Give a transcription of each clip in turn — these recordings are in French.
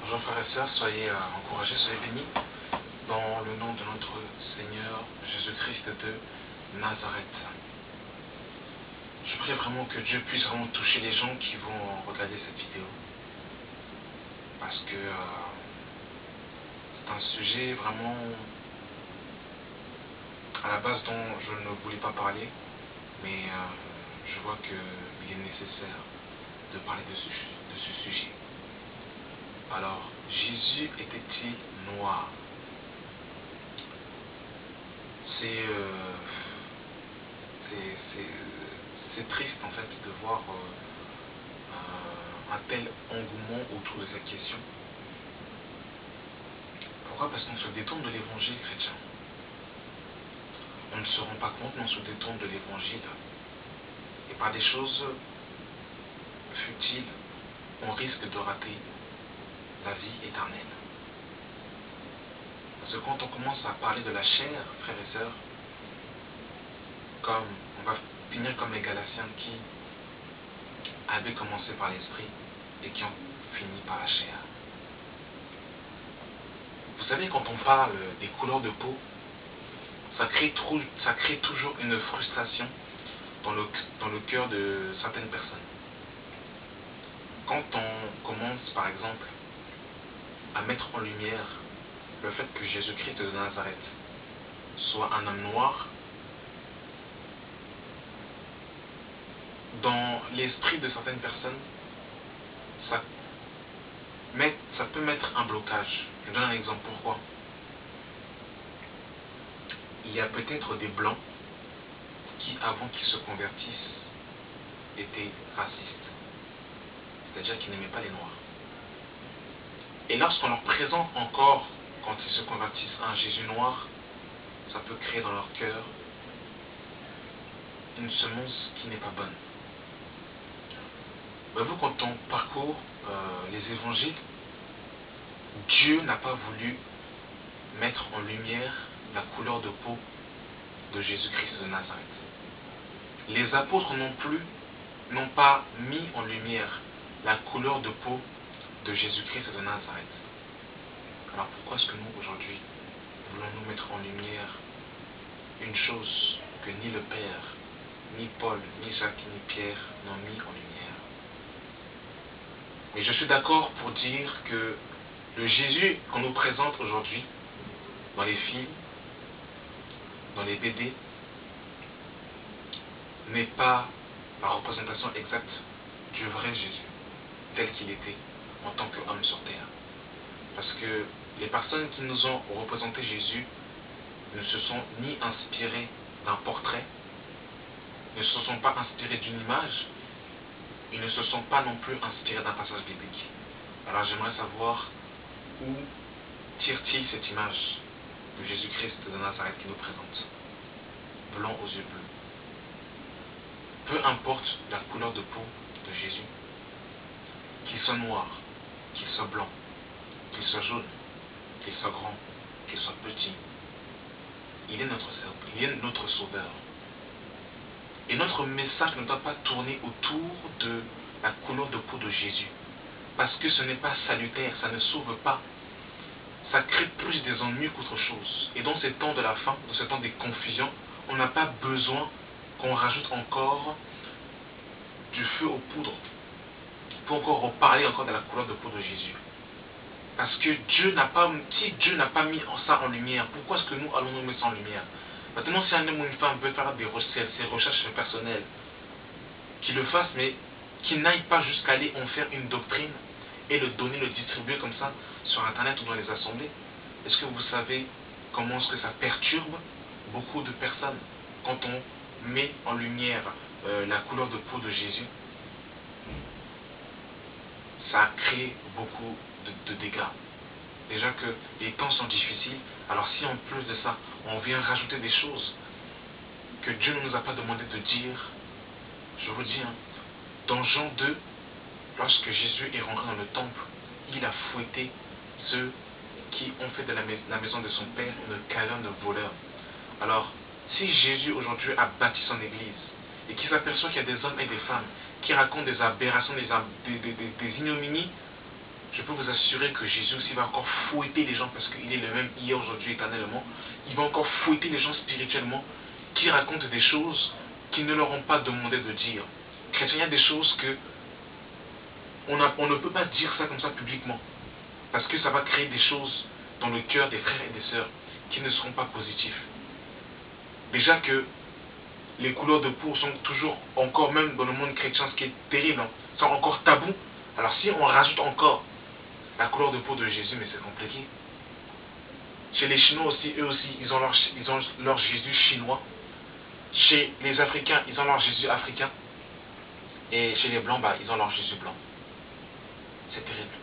Bonjour frères et sœurs, soyez encouragés, soyez bénis dans le nom de notre Seigneur Jésus-Christ de Nazareth. Je prie vraiment que Dieu puisse vraiment toucher les gens qui vont regarder cette vidéo. Parce que c'est un sujet vraiment à la base dont je ne voulais pas parler, mais je vois qu'il est nécessaire de parler de ce sujet. Alors, Jésus était-il noir? C'est triste en fait de voir un tel engouement autour de cette question. Pourquoi? Parce qu'on se détourne de l'évangile chrétien. On ne se rend pas compte, mais on se détourne de l'évangile. Et par des choses futiles, on risque de rater la vie éternelle. Parce que quand on commence à parler de la chair, frères et sœurs, on va finir comme les Galatiens qui avaient commencé par l'esprit et qui ont fini par la chair. Vous savez, quand on parle des couleurs de peau, ça crée toujours une frustration dans le cœur de certaines personnes. Quand on commence, par exemple, à mettre en lumière le fait que Jésus-Christ de Nazareth soit un homme noir, dans l'esprit de certaines personnes, ça peut mettre un blocage. Je donne un exemple. Pourquoi? Il y a peut-être des blancs qui, avant qu'ils se convertissent, étaient racistes. C'est-à-dire qu'ils n'aimaient pas les noirs. Et lorsqu'on leur présente encore, quand ils se convertissent, un Jésus noir, ça peut créer dans leur cœur une semence qui n'est pas bonne. Vous, quand on parcourt les évangiles, Dieu n'a pas voulu mettre en lumière la couleur de peau de Jésus-Christ de Nazareth. Les apôtres non plus n'ont pas mis en lumière la couleur de peau de Jésus-Christ de Nazareth. Alors pourquoi est-ce que nous, aujourd'hui, voulons-nous mettre en lumière une chose que ni le Père, ni Paul, ni Jacques, ni Pierre n'ont mis en lumière? Et je suis d'accord pour dire que le Jésus qu'on nous présente aujourd'hui, dans les films, dans les BD, n'est pas la représentation exacte du vrai Jésus, tel qu'il était en tant qu'homme sur terre. Parce que les personnes qui nous ont représenté Jésus ne se sont ni inspirées d'un portrait, ne se sont pas inspirées d'une image, ils ne se sont pas non plus inspirés d'un passage biblique. Alors j'aimerais savoir où tire-t-il cette image de Jésus-Christ de Nazareth qui nous présente? Blanc aux yeux bleus. Peu importe la couleur de peau de Jésus, qu'il soit noir, qu'il soit blanc, qu'il soit jaune, qu'il soit grand, qu'il soit petit, il est notre sauveur. Et notre message ne doit pas tourner autour de la couleur de peau de Jésus. Parce que ce n'est pas salutaire, ça ne sauve pas. Ça crée plus des ennuis qu'autre chose. Et dans ces temps de la fin, dans ces temps des confusions, on n'a pas besoin qu'on rajoute encore du feu aux poudres pour encore reparler encore de la couleur de peau de Jésus. Parce que si Dieu n'a pas mis ça en lumière, pourquoi est-ce que nous allons nous mettre ça en lumière? Maintenant, si un homme ou une femme veut faire ses recherches personnelles, qu'il le fasse, mais qu'il n'aille pas jusqu'à aller en faire une doctrine et le donner, le distribuer comme ça sur Internet ou dans les assemblées. Est-ce que vous savez comment est-ce que ça perturbe beaucoup de personnes quand on met en lumière la couleur de peau de Jésus? Ça crée beaucoup de dégâts. Déjà que les temps sont difficiles, alors si en plus de ça, on vient rajouter des choses que Dieu ne nous a pas demandé de dire, je vous dis, dans Jean 2, lorsque Jésus est rentré dans le temple, il a fouetté ceux qui ont fait de la maison de son Père une caverne de voleurs. Alors, si Jésus aujourd'hui a bâti son église et qu'il s'aperçoit qu'il y a des hommes et des femmes qui racontent des aberrations, des ignominies, je peux vous assurer que Jésus aussi va encore fouetter les gens, parce qu'il est le même hier, aujourd'hui, éternellement. Il va encore fouetter les gens spirituellement qui racontent des choses qu'ils ne leur ont pas demandé de dire. Chrétien, il y a des choses que on ne peut pas dire ça comme ça publiquement, parce que ça va créer des choses dans le cœur des frères et des sœurs qui ne seront pas positifs. Déjà que les couleurs de peau sont toujours encore, même dans le monde chrétien, ce qui est terrible, hein, sont encore tabous. Alors si on rajoute encore la couleur de peau de Jésus, mais c'est compliqué. Chez les Chinois aussi, eux aussi, ils ont leur Jésus chinois. Chez les Africains, ils ont leur Jésus africain. Et chez les Blancs, ils ont leur Jésus blanc. C'est terrible.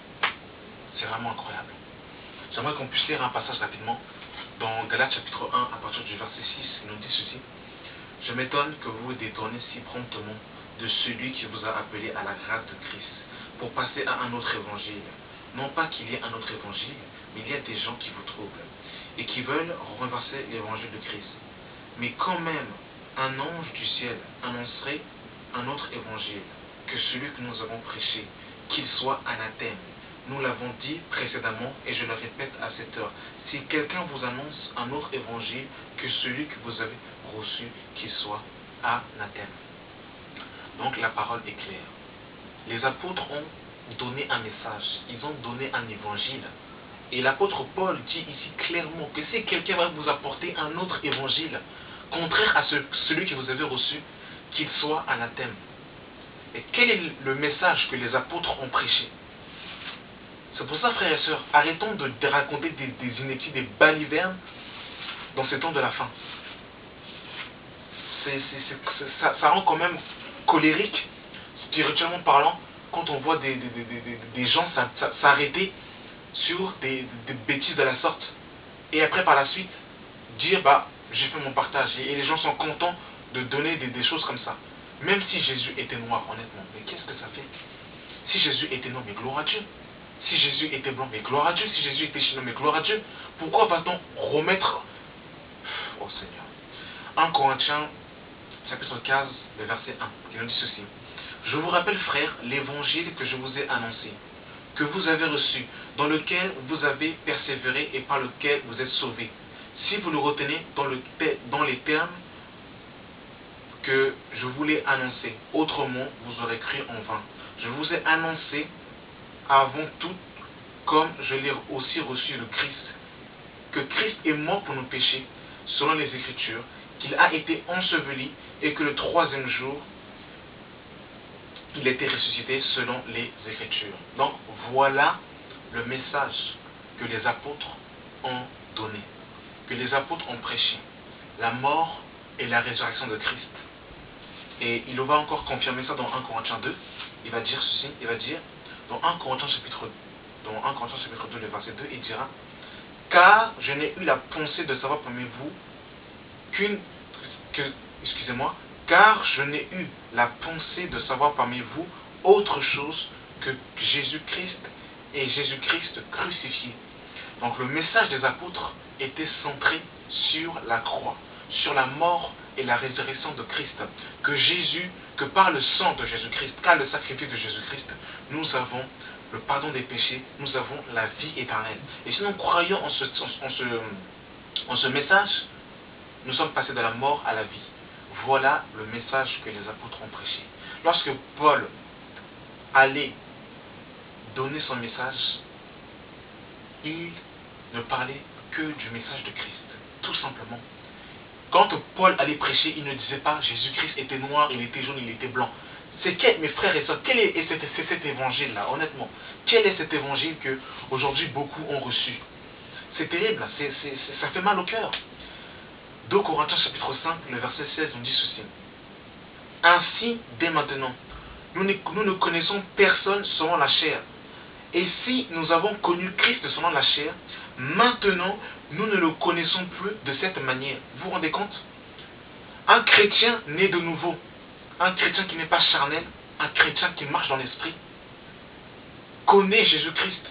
C'est vraiment incroyable. J'aimerais qu'on puisse lire un passage rapidement. Dans Galates chapitre 1, à partir du verset 6, il nous dit ceci. Je m'étonne que vous vous détournez si promptement de celui qui vous a appelé à la grâce de Christ, pour passer à un autre évangile. Non pas qu'il y ait un autre évangile, mais il y a des gens qui vous troublent, et qui veulent renverser l'évangile de Christ. Mais quand même, un ange du ciel annoncerait un autre évangile que celui que nous avons prêché, qu'il soit anathème. Nous l'avons dit précédemment et je le répète à cette heure. Si quelqu'un vous annonce un autre évangile que celui que vous avez reçu, qu'il soit anathème. Donc la parole est claire. Les apôtres ont donné un message, ils ont donné un évangile. Et l'apôtre Paul dit ici clairement que si quelqu'un va vous apporter un autre évangile, contraire à celui que vous avez reçu, qu'il soit anathème. Et quel est le message que les apôtres ont prêché? C'est pour ça, frères et sœurs, arrêtons de raconter des inepties, des balivernes dans ces temps de la fin. Ça rend quand même colérique, spirituellement parlant, quand on voit des gens s'arrêter sur des bêtises de la sorte. Et après, par la suite, dire, j'ai fait mon partage. Et les gens sont contents de donner des choses comme ça. Même si Jésus était noir, honnêtement, mais qu'est-ce que ça fait? Si Jésus était noir, mais gloire à Dieu. Si Jésus était blanc, mais gloire à Dieu. Si Jésus était chinois, mais gloire à Dieu. Pourquoi va-t-on remettre... Oh Seigneur. 1 Corinthiens, chapitre 15, le verset 1, qui nous dit ceci. Je vous rappelle, frères, l'évangile que je vous ai annoncé, que vous avez reçu, dans lequel vous avez persévéré et par lequel vous êtes sauvés. Si vous le retenez dans les termes que je vous l'ai annoncé, autrement vous aurez cru en vain. Je vous ai annoncé avant tout, comme je l'ai aussi reçu le Christ, que Christ est mort pour nos péchés, selon les Écritures, qu'il a été enseveli et que le troisième jour, il était ressuscité selon les Écritures. Donc voilà le message que les apôtres ont donné, que les apôtres ont prêché, la mort et la résurrection de Christ. Et il va encore confirmer ça dans 1 Corinthiens 2. Il va dire ceci, il va dire, dans 1 Corinthiens chapitre 2, le verset 2, il dira, car je n'ai eu la pensée de savoir parmi vous car je n'ai eu la pensée de savoir parmi vous autre chose que Jésus-Christ et Jésus-Christ crucifié. Donc le message des apôtres était centré sur la croix, sur la mort et la résurrection de Christ. Que par le sang de Jésus-Christ, car le sacrifice de Jésus-Christ, nous avons le pardon des péchés, nous avons la vie éternelle. Et si nous croyons en ce message, nous sommes passés de la mort à la vie. Voilà le message que les apôtres ont prêché. Lorsque Paul allait donner son message, il ne parlait que du message de Christ, tout simplement. Quand Paul allait prêcher, il ne disait pas Jésus-Christ était noir, il était jaune, il était blanc. Mes frères et sœurs, quel est cet évangile-là, honnêtement? Quel est cet évangile que aujourd'hui beaucoup ont reçu? C'est terrible, ça fait mal au cœur. 2 Corinthiens chapitre 5, le verset 16, on dit ceci. Ainsi, dès maintenant, nous ne connaissons personne selon la chair. Et si nous avons connu Christ selon la chair, maintenant, nous ne le connaissons plus de cette manière. Vous vous rendez compte? Un chrétien né de nouveau, un chrétien qui n'est pas charnel, un chrétien qui marche dans l'esprit, connaît Jésus-Christ,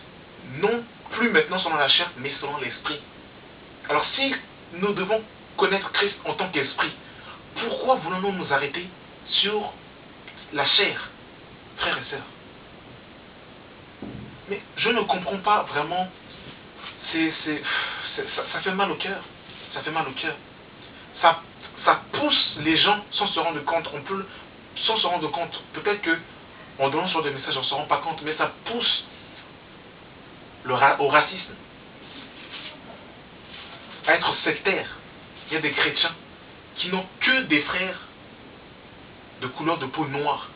non plus maintenant selon la chair, mais selon l'esprit. Alors si nous devons connaître Christ en tant qu'esprit, pourquoi voulons-nous nous arrêter sur la chair, frères et sœurs? Mais je ne comprends pas vraiment. Ça fait mal au cœur. Ça fait mal au cœur. Ça, ça pousse les gens sans se rendre compte. Sans se rendre compte. Peut-être que en donnant ce genre de message, on ne se rend pas compte, mais ça pousse au racisme, à être sectaire. Il y a des chrétiens qui n'ont que des frères de couleur de peau noire.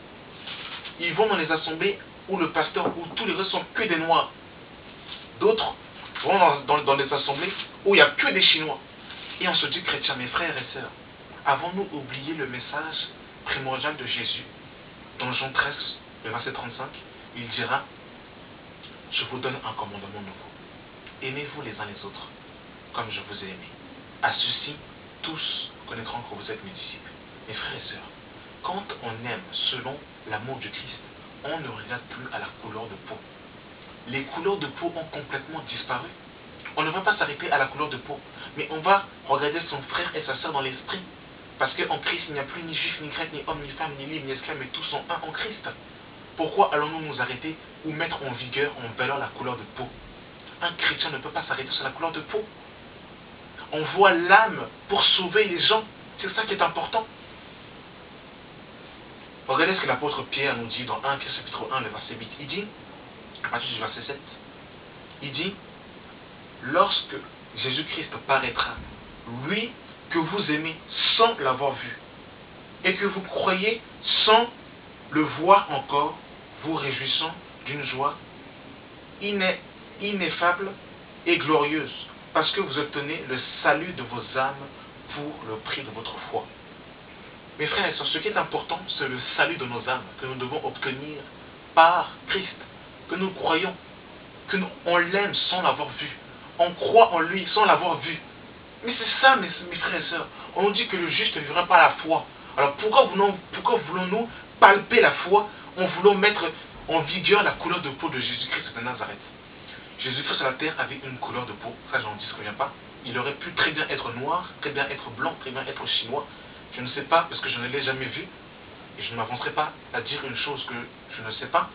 Ils vont dans les assemblées où le pasteur, où tous les autres sont que des noirs. D'autres vont dans les assemblées où il n'y a que des Chinois. Et on se dit chrétien, mes frères et sœurs, avons-nous oublié le message primordial de Jésus dans Jean 13, le verset 35, il dira, je vous donne un commandement nouveau. Aimez-vous les uns les autres, comme je vous ai aimé. À ceci, tous connaîtront que vous êtes mes disciples. Mes frères et sœurs, quand on aime selon l'amour du Christ, on ne regarde plus à la couleur de peau. Les couleurs de peau ont complètement disparu. On ne va pas s'arrêter à la couleur de peau, mais on va regarder son frère et sa sœur dans l'esprit. Parce qu'en Christ, il n'y a plus ni juif, ni grec, ni homme, ni femme, ni libre, ni esclave, mais tous sont un en Christ. Pourquoi allons-nous nous arrêter ou mettre en vigueur, en valeur la couleur de peau? Un chrétien ne peut pas s'arrêter sur la couleur de peau. On voit l'âme pour sauver les gens. C'est ça qui est important. Regardez ce que l'apôtre Pierre nous dit dans 1 Pierre chapitre 1, le verset 8. Il dit, à partir du verset 7, il dit, lorsque Jésus-Christ paraîtra, lui que vous aimez sans l'avoir vu, et que vous croyez sans le voir encore, vous réjouissant d'une joie ineffable et glorieuse, parce que vous obtenez le salut de vos âmes pour le prix de votre foi. Mes frères et sœurs, ce qui est important, c'est le salut de nos âmes que nous devons obtenir par Christ, que nous croyons, qu'on l'aime sans l'avoir vu. On croit en lui sans l'avoir vu. Mais c'est ça, mes frères et sœurs. On nous dit que le juste ne vivra pas la foi. Alors pourquoi voulons-nous palper la foi en voulant mettre en vigueur la couleur de peau de Jésus-Christ de Nazareth? Jésus-Christ sur la terre avait une couleur de peau, ça j'en dis reviens pas. Il aurait pu très bien être noir, très bien être blanc, très bien être chinois. Je ne sais pas parce que je ne l'ai jamais vu. Et je ne m'avancerai pas à dire une chose que je ne sais pas.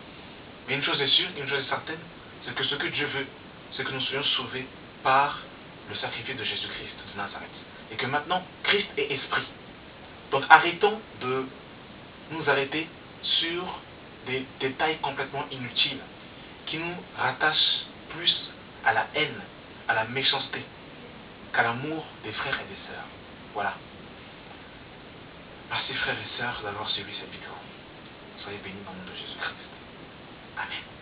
Mais une chose est sûre, une chose est certaine, c'est que ce que Dieu veut, c'est que nous soyons sauvés par le sacrifice de Jésus-Christ de Nazareth. Et que maintenant, Christ est esprit. Donc arrêtons de nous arrêter sur des détails complètement inutiles qui nous rattachent plus à la haine, à la méchanceté, qu'à l'amour des frères et des sœurs. Voilà. Merci frères et sœurs d'avoir suivi cette vidéo. Soyez bénis dans le nom de Jésus-Christ. Amen.